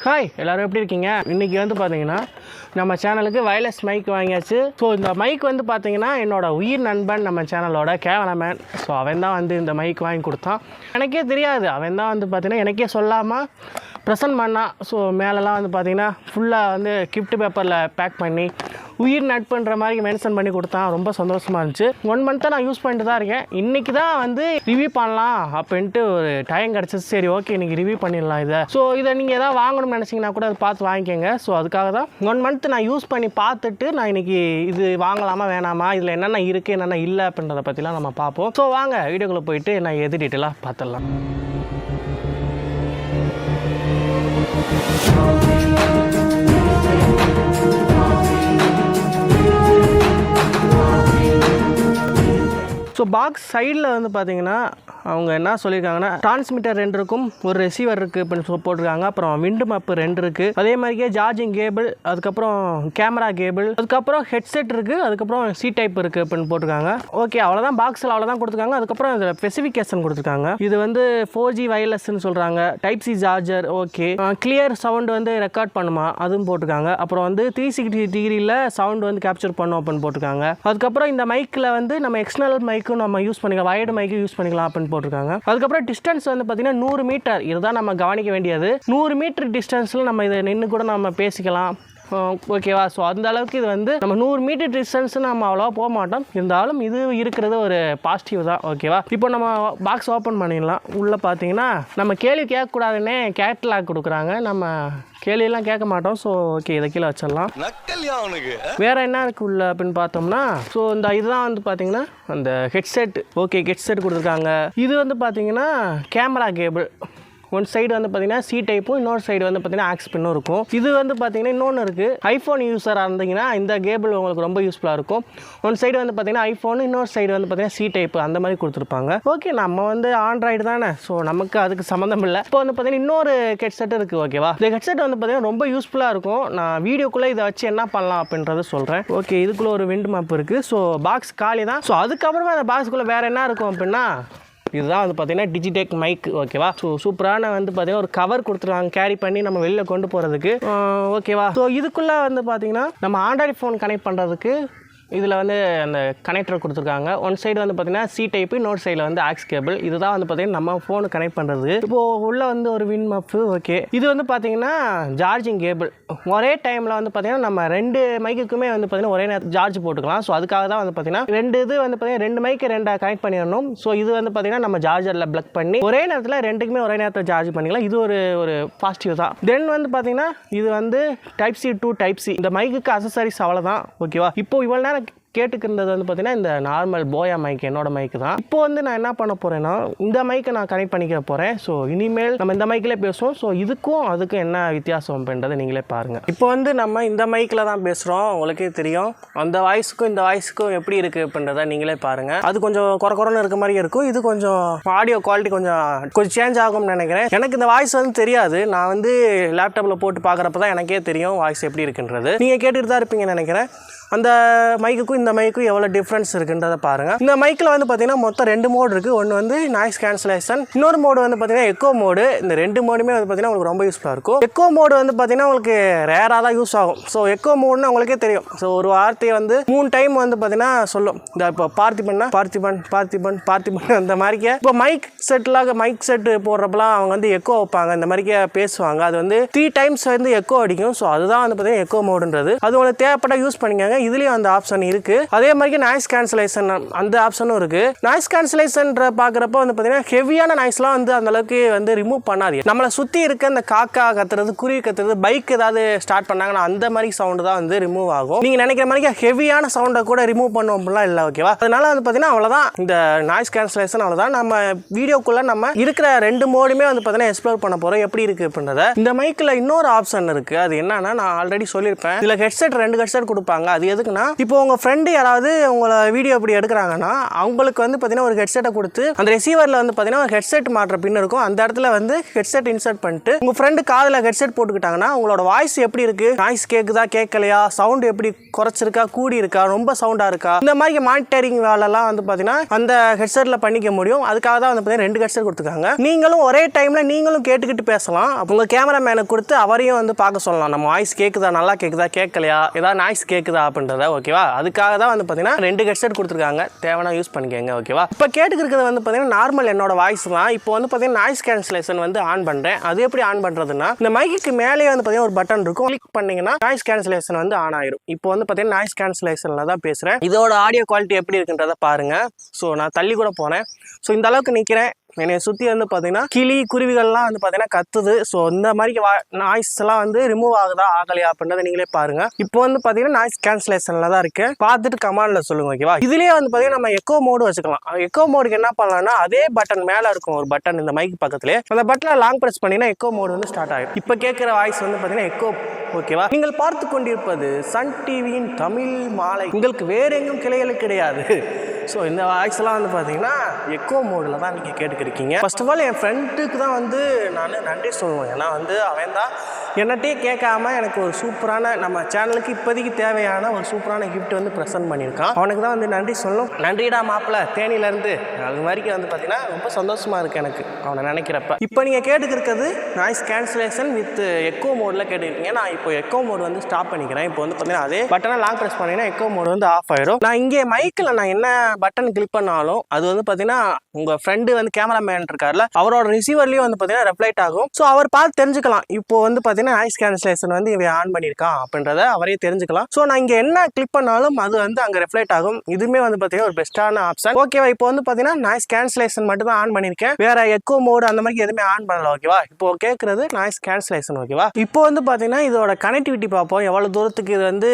Hi எல்லாரும் எப்படி இருக்கீங்க? இன்றைக்கி வந்து பார்த்தீங்கன்னா நம்ம சேனலுக்கு வயர்லெஸ் மைக் வாங்கியாச்சு. ஸோ இந்த மைக் வந்து பார்த்தீங்கன்னா என்னோட உயிர் நண்பன் நம்ம சேனலோட கேமராமேன். ஸோ அவன் தான் வந்து இந்த மைக் வாங்கி கொடுத்தான். எனக்கே தெரியாது, அவன் தான் வந்து பார்த்தீங்கன்னா எனக்கே சொல்லாமல் ப்ரெசன்ட் பண்ணான். ஸோ மேலெலாம் வந்து பார்த்தீங்கன்னா ஃபுல்லாக வந்து கிஃப்ட் பேப்பரில் பேக் பண்ணி உயிர் நட்புன்ற மாதிரி மென்ஷன் பண்ணி கொடுத்தான். ரொம்ப சந்தோஷமாக இருந்துச்சு. 1 மந்த்தாக நான் யூஸ் பண்ணிட்டு தான் இருக்கேன். இன்றைக்கி தான் வந்து ரிவ்யூ பண்ணலாம் அப்படின்ட்டு ஒரு டைம் கிடச்சிச்சு. சரி ஓகே இன்றைக்கி ரிவ்யூ பண்ணிடலாம் இதை. ஸோ இதை நீங்கள் எதாவது வாங்கணும்னு நினச்சிங்கன்னா கூட அதை பார்த்து வாங்கிக்கோங்க. ஸோ அதுக்காக தான் 1 மந்த் நான் யூஸ் பண்ணி பார்த்துட்டு நான் இன்றைக்கி இது வாங்கலாமா வேணாமா, இதில் என்னென்ன இருக்குது என்னென்ன இல்லை அப்படின்றத பற்றிலாம் நம்ம பார்ப்போம். ஸோ வாங்க வீடியோக்குள்ளே போயிட்டு நான் எது டீட்டெயிலாக பார்த்துடலாம். ஸோ பாக்ஸ் சைடில் வந்து பார்த்தீங்கன்னா அவங்க என்ன சொல்லியிருக்காங்கன்னா டிரான்ஸ்மிட்டர் 2 இருக்கும், ஒரு ரிசீவர் இருக்குது அப்படின்னு போட்டிருக்காங்க. அப்புறம் விண்டு மப்பு 2 இருக்குது, அதே மாதிரியே சார்ஜிங் கேபிள், அதுக்கப்புறம் கேமரா கேபிள், அதுக்கப்புறம் ஹெட்செட் இருக்குது, அதுக்கப்புறம் சி டைப் இருக்குது அப்படின்னு போட்டிருக்காங்க. ஓகே அவ்வளோதான், பாக்ஸில் அவ்வளோதான் கொடுத்துருக்காங்க. அதுக்கப்புறம் இதில் ஸ்பெசிஃபிகேஷன் கொடுத்துருக்காங்க. இது வந்து 4G வயர்லெஸ்ன்னு சொல்கிறாங்க, type C charger, okay clear sound வந்து ரெக்கார்ட் பண்ணுமா அதுவும் போட்டிருக்காங்க. அப்புறம் வந்து 360 டிகிரியில் சவுண்ட் வந்து கேப்சர் பண்ணும் அப்படின்னு போட்டிருக்காங்க. அதுக்கப்புறம் இந்த மைக்கில் வந்து நம்ம எக்ஸ்டர்னல் மைக்கும் நம்ம யூஸ் பண்ணிக்கலாம், வயர்டு மைக்கும் யூஸ் பண்ணிக்கலாம் அப்படின்னு போட்டிருக்காங்க. அதுக்கப்புறம் டிஸ்டன்ஸ் வந்து பார்த்தீங்கன்னா 100 மீட்டர். இதுதான் நம்ம கவனிக்க வேண்டியது. 100 மீட்டர் டிஸ்டன்ஸில் நம்ம இதை நின்று கூட நம்ம பேசிக்கலாம். ஓகேவா? ஸோ அந்த அளவுக்கு இது வந்து நம்ம 100 மீட்டர் டிஸ்டன்ஸ் நம்ம அவ்வளோவா போக மாட்டோம். இருந்தாலும் இது இருக்கிறது ஒரு பாசிட்டிவ் தான். ஓகேவா? இப்போ நம்ம பாக்ஸ் ஓப்பன் பண்ணிடலாம். உள்ளே பார்த்தீங்கன்னா நம்ம கேள்வி கேட்கக்கூடாதுன்னே கேட்லாக் கொடுக்குறாங்க. நம்ம கேள்வியெல்லாம் கேட்க மாட்டோம். ஸோ ஓகே இதை கீழே வச்சிடலாம். வேறு என்ன இருக்குது உள்ள அப்படின்னு பார்த்தோம்னா, ஸோ இந்த இதுதான் வந்து பார்த்தீங்கன்னா அந்த ஹெட்செட். ஓகே ஹெட்செட் கொடுத்துருக்காங்க. இது வந்து பார்த்தீங்கன்னா கேமரா கேபிள். ஒன் சைடு வந்து பார்த்தீங்கன்னா சி டைப்பும், இன்னொரு சைடு வந்து பார்த்தீங்கன்னா ஆக்ஸ் பின்னும் இருக்கும். இது வந்து பார்த்தீங்கன்னா இன்னொன்று இருக்குது, ஐஃபோன் யூஸராக இருந்தீங்கன்னா இந்த கேபிள் உங்களுக்கு ரொம்ப யூஸ்ஃபுல்லாக இருக்கும். ஒன் சைடு வந்து பார்த்தீங்கன்னா ஐஃபோன், இன்னொரு சைடு வந்து பார்த்தீங்கன்னா சி டைப்பு அந்த மாதிரி கொடுத்துருப்பாங்க. ஓகே நம்ம வந்து ஆண்ட்ராய்டு தானே, ஸோ நமக்கு அதுக்கு சம்மந்தம் இல்லை. இப்போ வந்து பார்த்தீங்கன்னா இன்னொரு ஹெட்செட் இருக்குது. ஓகேவா? இந்த ஹெட்செட் வந்து பார்த்தீங்கன்னா ரொம்ப யூஸ்ஃபுல்லாக இருக்கும். நான் வீடியோக்குள்ளே இதை வச்சு என்ன பண்ணலாம் அப்படின்றத சொல்கிறேன். ஓகே இதுக்குள்ளே ஒரு விண்ட் மேப் இருக்குது. ஸோ பாக்ஸ் காலி தான். ஸோ அதுக்கப்புறமா அந்த பாக்ஸுக்குள்ளே வேறு என்ன இருக்கும் அப்படின்னா, இதுதான் வந்து பார்த்தீங்கன்னா டிஜிடெக் மைக். ஓகேவா? ஸோ சூப்பரான வந்து பார்த்தீங்கன்னா ஒரு கவர் கொடுத்துருவாங்க கேரி பண்ணி நம்ம வெளியில் கொண்டு போகிறதுக்கு. ஓகேவா? ஸோ இதுக்குள்ளே வந்து பார்த்தீங்கன்னா நம்ம ஆண்ட்ராய்டு ஃபோன் கனெக்ட் பண்ணுறதுக்கு இதில் வந்து அந்த கனெக்டர் கொடுத்துருக்காங்க. ஒன் சைடு வந்து பார்த்தீங்கன்னா சி டைப்பு, இன்னொரு சைடில் வந்து ஆக்ஸ் கேபிள். இதுதான் வந்து பார்த்தீங்கன்னா நம்ம ஃபோனு கனெக்ட் பண்ணுறது. இப்போது உள்ளே வந்து ஒரு வின் மப்பு. ஓகே இது வந்து பார்த்தீங்கன்னா சார்ஜிங் கேபிள். ஒரே டைமில் வந்து பார்த்தீங்கன்னா நம்ம 2 மைக்குக்குமே வந்து பார்த்தீங்கன்னா ஒரே நேரத்தில் சார்ஜ் போட்டுக்கலாம். ஸோ அதுக்காக தான் வந்து பார்த்தீங்கன்னா 2 இது வந்து பார்த்தீங்கன்னா 2 மைக்கு 2 கனெக்ட் பண்ணிடணும். ஸோ இது வந்து பார்த்தீங்கன்னா நம்ம சார்ஜரில் ப்ளக் பண்ணி ஒரே நேரத்தில் 2க்குமே ஒரே நேரத்தில் சார்ஜ் பண்ணிக்கலாம். இது ஒரு பாசிட்டிவ் தான். தென் வந்து பார்த்தீங்கன்னா இது வந்து type C to type C. இந்த மைக்குக்கு அசசரிஸ் அவ்வளோதான். ஓகேவா? இப்போ இவ்வளோ நேரம் கேட்டுக்கிறது வந்து பார்த்தீங்கன்னா இந்த நார்மல் போயா மைக், என்னோட மைக்கு தான். இப்போ வந்து நான் என்ன பண்ண போகிறேன்னா இந்த மைக்கை நான் கனெக்ட் பண்ணிக்க போகிறேன். ஸோ இனிமேல் நம்ம இந்த மைக்கில் பேசுவோம். ஸோ இதுக்கும் அதுக்கும் என்ன வித்தியாசம் அப்படின்றத நீங்களே பாருங்கள். இப்போ வந்து நம்ம இந்த மைக்கில் தான் பேசுகிறோம், உங்களுக்கே தெரியும். அந்த வாய்ஸுக்கும் இந்த வாய்ஸுக்கும் எப்படி இருக்குது அப்படின்றத நீங்களே பாருங்கள். அது கொஞ்சம் குறைன்னு இருக்க மாதிரி இருக்கும். இது கொஞ்சம் ஆடியோ குவாலிட்டி கொஞ்சம் சேஞ்ச் ஆகும்னு நினைக்கிறேன். எனக்கு இந்த வாய்ஸ் வந்து தெரியாது. நான் வந்து லேப்டாப்பில் போட்டு பார்க்குறப்ப தான் எனக்கே தெரியும் வாய்ஸ் எப்படி இருக்குன்றது. நீங்கள் கேட்டுட்டு தான் இருப்பீங்கன்னு நினைக்கிறேன். அந்த மைக்குக்கும் இந்த மைக்கும் எவ்வளோ டிஃப்ரென்ஸ் இருக்குன்றதை பாருங்கள். இந்த மைக்கில் வந்து பார்த்தீங்கன்னா மொத்தம் 2 மோடு இருக்குது. ஒன்று வந்து நாய்ஸ் கேன்சலேஷன், இன்னொரு மோடு வந்து பார்த்தீங்கன்னா எக்கோ மோடு. இந்த 2 மோடுமே வந்து பார்த்தீங்கன்னா உங்களுக்கு ரொம்ப யூஸ்ஃபுல்லாக இருக்கும். எக்கோ மோடு வந்து பார்த்தீங்கன்னா உங்களுக்கு ரேராக தான் யூஸ் ஆகும். ஸோ எக்கோ மோடுன்னு உங்களுக்கே தெரியும். ஸோ ஒரு வார்த்தையை வந்து 3 டைம் வந்து பார்த்தீங்கன்னா சொல்லும். இந்த இப்போ பார்த்திபன் அந்த மாதிரிக்கே இப்போ மைக் செட்டு போடுறப்பெல்லாம் அவங்க வந்து எக்கோ வைப்பாங்க, இந்த மாதிரிக்கே பேசுவாங்க. அது வந்து 3 டைம்ஸ் வந்து எக்கோ அடிக்கும். ஸோ அதுதான் வந்து பார்த்தீங்கன்னா எக்கோ மோடுன்றது. அது உங்களுக்கு தேவைப்பட்ட யூஸ் பண்ணிக்கோங்க. இதுலயும் அந்த ஆப்ஷன் இருக்கு. அதே மாதிரி நாய்ஸ் கேன்சலேஷன் அந்த ஆப்ஷனும் இருக்கு. நாய்ஸ் கேன்சலேஷன் பார்க்குறப்ப வந்து பார்த்தீங்கன்னா ஹெவியான நாய்ஸ்லாம் வந்து அந்த அளவுக்கு வந்து ரிமூவ் பண்ணாது. நம்மளை சுற்றி இருக்க அந்த காக்கா கத்துறது, குருவி கத்துறது, பைக் ஏதாவது ஸ்டார்ட் பண்ணாங்கன்னா அந்த மாதிரி சவுண்டு தான் வந்து ரிமூவ் ஆகும். நீங்கள் நினைக்கிற மாதிரி ஹெவியான சவுண்டை கூட ரிமூவ் பண்ணுவோம் அப்படிலாம் இல்லை. ஓகேவா? அதனால வந்து பார்த்தீங்கன்னா அவ்வளோதான். இந்த நாய்ஸ் கேன்சலேஷன் அவ்வளோதான். நம்ம வீடியோக்குள்ளே நம்ம இருக்கிற 2 மோடுமே வந்து பார்த்தீங்கன்னா எக்ஸ்ப்ளோர் பண்ண போகிறோம் எப்படி இருக்குது அப்படின்றத. இந்த மைக்கில் இன்னொரு ஆப்ஷன் இருக்குது. அது என்னன்னா நான் ஆல்ரெடி சொல்லியிருப்பேன். இதில் ஹெட்செட் 2 ஹெட்செட் கொடுப்பாங்க. அது அது எதுக்குன்னா இப்போ உங்கள் ஃப்ரெண்டு யாராவது உங்களை வீடியோ இப்படி எடுக்கிறாங்கன்னா அவங்களுக்கு வந்து பார்த்தீங்கன்னா ஒரு ஹெட்செட்டை கொடுத்து அந்த ரிசீவரில் வந்து பார்த்தீங்கன்னா ஒரு ஹெட்செட் மாற்ற பின் இருக்கும். அந்த இடத்துல வந்து ஹெட்செட் இன்சர்ட் பண்ணிட்டு உங்கள் ஃப்ரெண்டு காதில் ஹெட்செட் போட்டுக்கிட்டாங்கன்னா உங்களோட வாய்ஸ் எப்படி இருக்குது, நாய்ஸ் கேட்குதா கேட்கலையா, சவுண்டு எப்படி குறைச்சிருக்கா கூடி இருக்கா, ரொம்ப சவுண்டாக இருக்கா, இந்த மாதிரி மானிட்டரிங் வேலைலாம் வந்து பார்த்தீங்கன்னா அந்த ஹெட்செட்டில் பண்ணிக்க முடியும். அதுக்காக தான் வந்து பார்த்தீங்கன்னா 2 ஹெட்செட் கொடுத்துருக்காங்க. நீங்களும் ஒரே டைமில் நீங்களும் கேட்டுக்கிட்டு பேசலாம். உங்கள் கேமராமேனுக்கு கொடுத்து அவரையும் வந்து பார்க்க சொல்லலாம், நம்ம வாய்ஸ் கேட்குதா, நல்லா கேட்குதா கேட்கலையா, ஏதாவது நாய்ஸ் கேட்குதா அப்படின்றத. ஓகேவா, அதுக்காக தான் வந்து பார்த்தீங்கன்னா 2 ஹெட்செட் கொடுத்துருக்காங்க. தேவைன்னா யூஸ் பண்ணிக்கோங்க. ஓகேவா, இப்போ கேட்டுக்கிறது வந்து பார்த்தீங்கன்னா நார்மல் என்னோட வாய்ஸ் தான். இப்போ வந்து பார்த்தீங்கன்னா நாய்ஸ் கேன்சலேஷன் வந்து ஆன் பண்ணுறேன். அது எப்படி ஆன் பண்ணுறதுன்னா இந்த மைக்கு மேலே வந்து பார்த்தீங்கன்னா ஒரு பட்டன் இருக்கும். கிளிக் பண்ணிங்கன்னா நாய்ஸ் கேன்சலேஷன் வந்து ஆன் ஆயிரும். இப்போ வந்து பார்த்தீங்கன்னா நாய்ஸ் கேன்சலேஷனில் தான் பேசுகிறேன். இதோட ஆடியோ குவாலிட்டி எப்படி இருக்குன்றதை பாருங்கள். ஸோ நான் தள்ளி கூட போனேன். ஸோ இந்த அளவுக்கு நிற்கிறேன். என்னை சுற்றி வந்து பார்த்தீங்கன்னா கிளி குருவிகள்லாம் வந்து பார்த்தீங்கன்னா கத்துது. ஸோ இந்த மாதிரி நாய்ஸ் எல்லாம் வந்து ரிமூவ் ஆகுதா ஆகலையா அப்படின்றத நீங்களே பாருங்க. இப்போ வந்து பார்த்தீங்கன்னா நாய்ஸ் கேன்சலேஷனில் தான் இருக்கு. பார்த்துட்டு கமாண்டில் சொல்லுங்க. ஓகேவா, இதுலேயே வந்து பார்த்தீங்கன்னா நம்ம எக்கோ மோடு வச்சுக்கலாம். எக்கோ மோடுக்கு என்ன பண்ணலாம்னா அதே பட்டன் மேலே இருக்கும் ஒரு பட்டன் இந்த மைக் பக்கத்துலேயே. அந்த பட்டனை லாங் ப்ரெஸ் பண்ணினா எக்கோ மோடு வந்து ஸ்டார்ட் ஆகிடும். இப்போ கேட்குற வாய்ஸ் வந்து பார்த்தீங்கன்னா எக்கோ. ஓகேவா, நீங்கள் பார்த்து கொண்டிருப்பது சன் டிவியின் தமிழ் மாலை. உங்களுக்கு வேற எங்கும் கிளைகள் கிடையாது. ஸோ இந்த வாய்ஸ்லாம் வந்து பார்த்தீங்கன்னா எக்கோ மோடில் தான் நீங்கள் கேட்டுக்கிருக்கீங்க. ஃபர்ஸ்ட் ஆஃப் ஆல் என் ஃப்ரெண்டுக்கு தான் வந்து நான் நன்றி சொல்லுவேன். ஏன்னா வந்து அவன் தான் என்னட்டே கேட்காம எனக்கு ஒரு சூப்பரான நம்ம சேனலுக்கு இப்போதைக்கு தேவையான ஒரு சூப்பரான கிஃப்ட் வந்து ப்ரெசென்ட் பண்ணியிருக்கான். அவனுக்கு தான் வந்து நன்றி சொல்லணும். நன்றிடா மாப்பிள்ள தேனியிலேருந்து. அது மாதிரி வந்து பார்த்தீங்கன்னா ரொம்ப சந்தோஷமாக இருக்குது எனக்கு அவனை நினைக்கிறப்ப. இப்போ நீங்கள் கேட்டுக்கிறது நாய்ஸ் கேன்சலேஷன் வித் எக்கோ மோடில் கேட்டுருக்கீங்க. நான் இப்போ எக்கோ மோடு வந்து ஸ்டாப் பண்ணிக்கிறேன். இப்போ வந்து பார்த்தீங்கன்னா அதே பட்டனை லாங் ப்ரெஸ் பண்ணிங்கன்னா எக்கோ மோடு வந்து ஆஃப் ஆயிடும். நான் இங்கே மைக்கில் நான் என்ன பட்டன் கிளிக் பண்ணாலும் அது வந்து பார்த்தீங்கன்னா உங்கள் ஃப்ரெண்டு வந்து கேமராமேன் இருக்கார்ல அவரோட ரிசீவர்லேயும் வந்து பார்த்தீங்கன்னா ரெஃப்ளைட் ஆகும். ஸோ அவர் பார்த்து தெரிஞ்சுக்கலாம் இப்போ வந்து பார்த்தீங்கன்னா நாய்ஸ் கேன்சலேஷன் வந்து இவன் ஆன் பண்ணியிருக்கான் அப்படின்றத அவரே தெரிஞ்சுக்கலாம். ஸோ நான் இங்கே என்ன கிளிக் பண்ணாலும் அது வந்து அங்கே ரெஃப்ளைட் ஆகும். இதுவுமே வந்து பார்த்தீங்கன்னா ஒரு பெஸ்ட்டான ஆப்ஷன். ஓகேவா, இப்போ வந்து பார்த்தீங்கன்னா நாய்ஸ் கேன்சலேஷன் மட்டும் தான் ஆன் பண்ணியிருக்கேன். வேற எக்கோ மோடு அந்த மாதிரி எதுவுமே ஆன் பண்ணல. ஓகேவா, இப்போ கேட்குறது நாய்ஸ் கேன்சலேஷன். ஓகேவா, இப்போ வந்து பார்த்தீங்கன்னா இதோட கனெக்டிவிட்டி பார்ப்போம். எவ்வளோ தூரத்துக்கு இது வந்து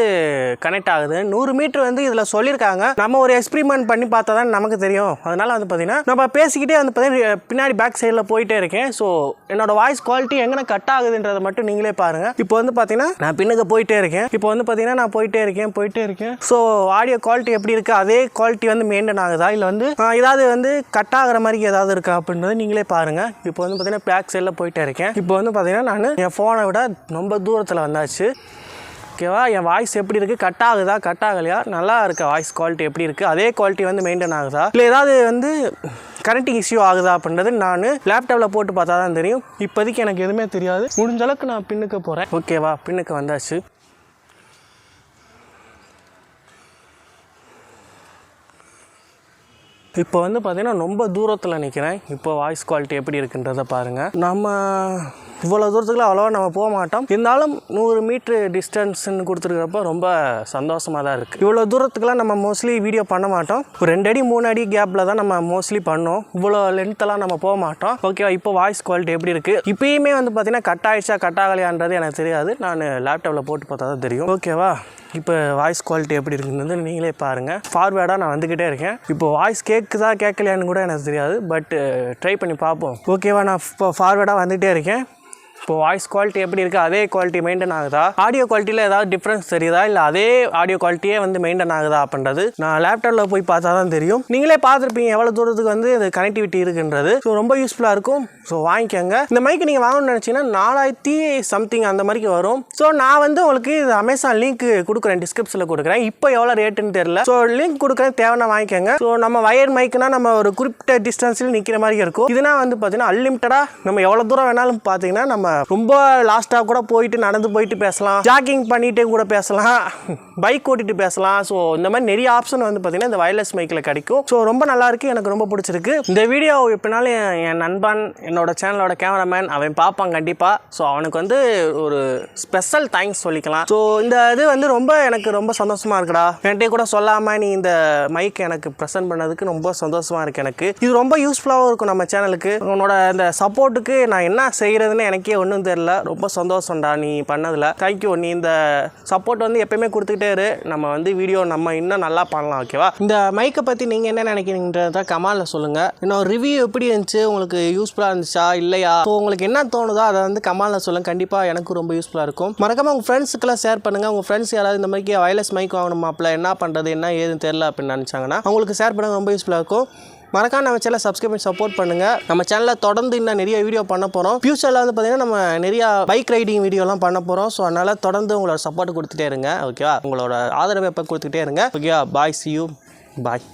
கனெக்ட் ஆகுது. 100 மீட்டர் வந்து இதில் சொல்லியிருக்காங்க. நம்ம ஒரு எக்ஸ்பெரிமெண்ட் பண்ணி பார்த்தா தான் நமக்கு தெரியும். அதனால வந்து பார்த்தீங்கன்னா நம்ம பேசிக்கிட்டே வந்து பார்த்தீங்கன்னா பின்னாடி பேக் சைடில் போயிட்டே இருக்கேன். ஸோ என்னோட வாய்ஸ் குவாலிட்டி எங்கே கட் ஆகுதுன்றதை மட்டும் நீங்களே பாருங்க. இப்போ வந்து பார்த்தீங்கன்னா நான் பின்னுக்கு போயிட்டே இருக்கேன். இப்போ வந்து பார்த்தீங்கன்னா நான் போயிட்டே இருக்கேன். ஸோ ஆடியோ குவாலிட்டி எப்படி இருக்குது, அதே குவாலிட்டி வந்து மெயின்டைன் ஆகுதா இல்லை வந்து ஏதாவது வந்து கட் ஆகிற மாதிரி ஏதாவது இருக்கா அப்படின்றத நீங்களே பாருங்க. இப்போ வந்து பார்த்தீங்கன்னா பேக் சைடில் போயிட்டே இருக்கேன். இப்போ வந்து பார்த்தீங்கன்னா நான் என் ஃபோனை விட ரொம்ப தூரத்தில் வந்தாச்சு. ஓகேவா, என் வாய்ஸ் எப்படி இருக்குது, கட் ஆகுதா கட் ஆகலையா, நல்லா இருக்கா, வாய்ஸ் குவாலிட்டி எப்படி இருக்குது, அதே குவாலிட்டி வந்து மெயின்டைன் ஆகுதா, இல்லை ஏதாவது வந்து கனெக்டிங் இஷ்யூ ஆகுதா அப்படின்றது நான் லேப்டாப்பில் போட்டு பார்த்தா தான் தெரியும். இப்போதைக்கு எனக்கு எதுவுமே தெரியாது. முடிஞ்ச அளவுக்கு நான் பின்னுக்கு போகிறேன். ஓகேவா, பின்னுக்கு வந்தாச்சு. இப்போ வந்து பார்த்தீங்கன்னா ரொம்ப தூரத்தில் நிற்கிறேன். இப்போ வாய்ஸ் குவாலிட்டி எப்படி இருக்குன்றதை பாருங்கள். நம்ம இவ்வளோ தூரத்துக்குலாம் அவ்வளோவா நம்ம போக மாட்டோம். இருந்தாலும் 100 மீட்ரு டிஸ்டன்ஸ்ன்னு கொடுத்துருக்கிறப்ப ரொம்ப சந்தோஷமாக தான் இருக்குது. இவ்வளோ தூரத்துக்குலாம் நம்ம மோஸ்ட்லி வீடியோ பண்ண மாட்டோம். ஒரு 2 அடி 3 அடி கேப்பில் தான் நம்ம மோஸ்ட்லி பண்ணோம். இவ்வளோ லென்த்தெல்லாம் நம்ம போக மாட்டோம். ஓகேவா, இப்போ வாய்ஸ் குவாலிட்டி எப்படி இருக்குது. இப்போயுமே வந்து பார்த்தீங்கன்னா கட் ஆகிடுச்சா கட் ஆகலையான்றது எனக்கு தெரியாது. நான் லேப்டாப்பில் போட்டு பார்த்தா தான் தெரியும். ஓகேவா, இப்போ வாய்ஸ் குவாலிட்டி எப்படி இருக்குன்னு நீங்களே பாருங்கள். ஃபார்வேர்டாக நான் வந்துக்கிட்டே இருக்கேன். இப்போ வாய்ஸ் கேட்குதா கேட்கலையான்னு கூட எனக்கு தெரியாது. பட் ட்ரை பண்ணி பார்ப்போம். ஓகேவா, நான் இப்போ ஃபார்வேர்டாக வந்துகிட்டே இருக்கேன். இப்போ வாய்ஸ் குவாலிட்டி எப்படி இருக்குது, அதே குவாலிட்டி மெயின்டைன் ஆகுதா, ஆடியோ குவாலிட்டியில் ஏதாவது டிஃப்ரென்ஸ் தெரியுதா, இல்லை அதே ஆடியோ குவாலிட்டியே வந்து மெயின்டைன் ஆகுதா அப்படின்றது நான் லேப்டாப்பில் போய் பார்த்தா தான் தெரியும். நீங்களே பார்த்துருப்பீங்க எவ்வளோ தூரத்துக்கு வந்து இது கனெக்டிவிட்டி இருக்குன்றது. ஸோ ரொம்ப யூஸ்ஃபுல்லாக இருக்கும். ஸோ வாங்கிக்கோங்க. இந்த மைக்கு நீங்கள் வாங்கணும்னு நினச்சிங்கன்னா 4000 சம்திங் அந்த மாதிரிக்கு வரும். ஸோ நான் வந்து உங்களுக்கு இது அமேசான் லிங்க் கொடுக்குறேன், டிஸ்கிரிப்ஷனில் கொடுக்குறேன். இப்போ எவ்வளோ ரேட்டுன்னு தெரியல. ஸோ லிங்க் கொடுக்குறேன், தேவைன்னா வாங்கிக்கோங்க. ஸோ நம்ம வயர் மைக்குனா நம்ம ஒரு குறிப்பிட்ட டிஸ்டன்ஸில் நிற்கிற மாதிரி இருக்கும். இதுனா வந்து பார்த்தீங்கன்னா அன்லிமிட்டடாக நம்ம எவ்வளோ தூரம் வேணாலும் பார்த்தீங்கன்னா நம்ம ரொம்ப லாஸ்ட்டாக கூட போயிட்டு நடந்து போயிட்டு பேசலாம், ஜாக்கிங் பண்ணிகிட்டே கூட பேசலாம், பைக் ஓட்டிட்டு பேசலாம். ஸோ இந்த மாதிரி நிறைய ஆப்ஷன் வந்து பார்த்தீங்கன்னா இந்த வயர்லெஸ் மைக்கில் கிடைக்கும். ஸோ ரொம்ப நல்லாயிருக்கு, எனக்கு ரொம்ப பிடிச்சிருக்கு. இந்த வீடியோ எப்படினாலும் என் நண்பன் என்னோட சேனலோட கேமராமேன் அவன் பார்ப்பான் கண்டிப்பாக. ஸோ அவனுக்கு வந்து ஒரு ஸ்பெஷல் தேங்க்ஸ் சொல்லிக்கலாம். ஸோ இந்த இது வந்து ரொம்ப எனக்கு ரொம்ப சந்தோஷமாக இருக்குடா. என்கிட்ட கூட சொல்லாமல் நீ இந்த மைக் எனக்கு ப்ரெசென்ட் பண்ணதுக்கு ரொம்ப சந்தோஷமாக இருக்குது. எனக்கு இது ரொம்ப யூஸ்ஃபுல்லாகவும் இருக்கும் நம்ம சேனலுக்கு. உன்னோட இந்த சப்போர்ட்டுக்கு நான் என்ன செய்கிறதுன்னு எனக்கே ஒன்றும் தெரியல. ரொம்ப சந்தோஷம்டா நீ பண்ணதில். தேங்க்யூ. நீ இந்த சப்போர்ட் வந்து எப்பயுமே கொடுத்துக்கிட்டே இரு. நம்ம வந்து வீடியோ நம்ம இன்னும் நல்லா பண்ணலாம். ஓகேவா? இந்த மைக்கை பற்றி நீங்கள் என்ன நினைக்கிறீங்கன்றத கமெண்ட்ல சொல்லுங்கள். இன்னும் ரிவ்யூ எப்படி இருந்துச்சு, உங்களுக்கு யூஸ்ஃபுல்லாக இருந்துச்சா இல்லையா? ஸோ உங்களுக்கு என்ன தோணுதோ அதை வந்து கமெண்ட்ல சொல்லுங்கள். கண்டிப்பாக எனக்கு ரொம்ப யூஸ்ஃபுல்லாக இருக்கும். மறக்காம உங்கள் ஃப்ரெண்ட்ஸுக்கெல்லாம் ஷேர் பண்ணுங்கள். உங்கள் ஃப்ரெண்ட்ஸ் யாராவது இந்த மாதிரி வயர்லெஸ் மைக் வாங்கணுமாப்பில் என்ன பண்ணுறது என்ன ஏதுன்னு தெரியல அப்படின்னு நினச்சாங்கன்னா அவங்களுக்கு ஷேர் பண்ணுங்கள். ரொம்ப யூஸ்ஃபுல்லாக இருக்கும். மறக்காம நம்ம சேனலை சப்ஸ்கிரைப் பண்ணி சப்போர்ட் பண்ணுங்கள். நம்ம சேனலில் தொடர்ந்து இன்னும் நிறைய வீடியோ பண்ண போகிறோம். ஃபியூச்சரில் வந்து பார்த்திங்கன்னா நம்ம நிறையா பைக் ரைடிங் வீடியோலாம் பண்ண போகிறோம். ஸோ அதனால் தொடர்ந்து உங்களோட சப்போர்ட் கொடுத்துட்டே இருங்க. ஓகேவா? உங்களோட ஆதரவை எப்போ கொடுத்துட்டே இருங்க. ஓகேவா? பாய், see you. பாய்.